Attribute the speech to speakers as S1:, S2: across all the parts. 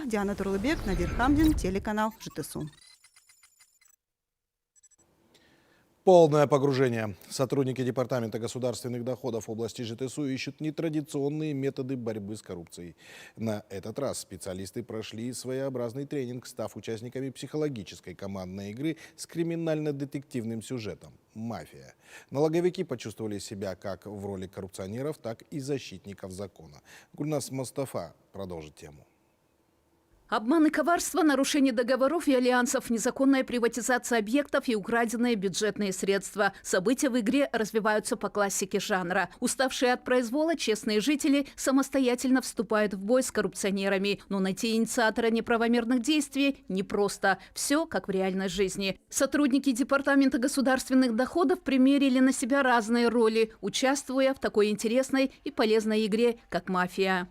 S1: Диана Турлыбек, Надир Хамдин, телеканал ЖТСУ.
S2: Полное погружение. Сотрудники Департамента государственных доходов области ЖТСУ ищут нетрадиционные методы борьбы с коррупцией. На этот раз специалисты прошли своеобразный тренинг, став участниками психологической командной игры с криминально-детективным сюжетом «Мафия». Налоговики почувствовали себя как в роли коррупционеров, так и защитников закона. Гульнас Мустафа продолжит тему.
S3: Обман и коварство, нарушение договоров и альянсов, незаконная приватизация объектов и украденные бюджетные средства. События в игре развиваются по классике жанра. Уставшие от произвола честные жители самостоятельно вступают в бой с коррупционерами. Но найти инициатора неправомерных действий непросто. Все как в реальной жизни. Сотрудники Департамента государственных доходов примерили на себя разные роли, участвуя в такой интересной и полезной игре, как «Мафия».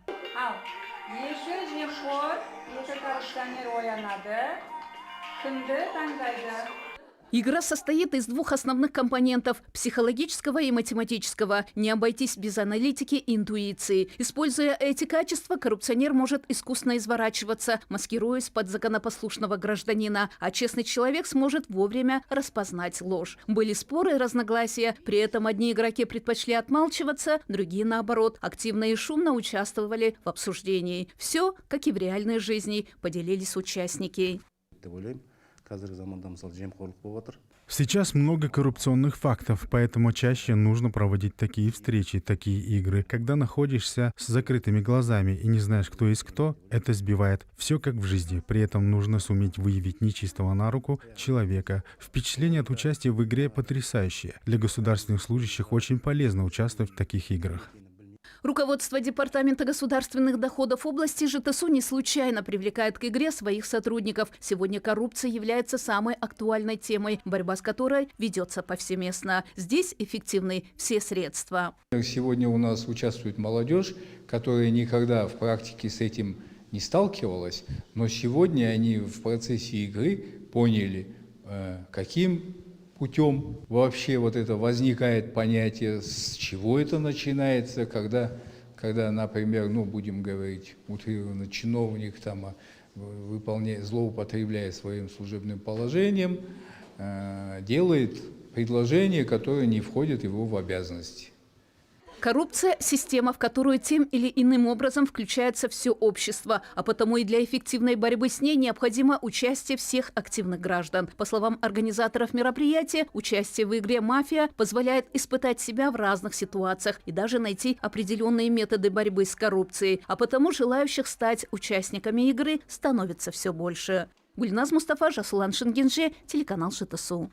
S3: Игра состоит из двух основных компонентов – психологического и математического. Не обойтись без аналитики и интуиции. Используя эти качества, коррупционер может искусно изворачиваться, маскируясь под законопослушного гражданина, а честный человек сможет вовремя распознать ложь. Были споры и разногласия. При этом одни игроки предпочли отмалчиваться, другие, наоборот, активно и шумно участвовали в обсуждении. Все, как и в реальной жизни, поделились участники.
S4: Сейчас много коррупционных фактов, поэтому чаще нужно проводить такие встречи, такие игры. Когда находишься с закрытыми глазами и не знаешь, кто есть кто, это сбивает. Все как в жизни. При этом нужно суметь выявить нечистого на руку человека. Впечатление от участия в игре потрясающее. Для государственных служащих очень полезно участвовать в таких играх.
S3: Руководство Департамента государственных доходов области ЖТСУ не случайно привлекает к игре своих сотрудников. Сегодня коррупция является самой актуальной темой, борьба с которой ведется повсеместно. Здесь эффективны все средства.
S5: Сегодня у нас участвует молодежь, которая никогда в практике с этим не сталкивалась, но сегодня они в процессе игры поняли, каким путем вообще вот это возникает понятие, с чего это начинается, когда например, будем говорить, утрированно чиновник там, злоупотребляя своим служебным положением, делает предложение, которое не входит его в обязанности.
S3: Коррупция – система, в которую тем или иным образом включается все общество, а потому и для эффективной борьбы с ней необходимо участие всех активных граждан. По словам организаторов мероприятия, участие в игре «Мафия» позволяет испытать себя в разных ситуациях и даже найти определенные методы борьбы с коррупцией, а потому желающих стать участниками игры становится все больше. Гульназ Мустафа, Жасулан Шенгенже, телеканал ЖТСУ.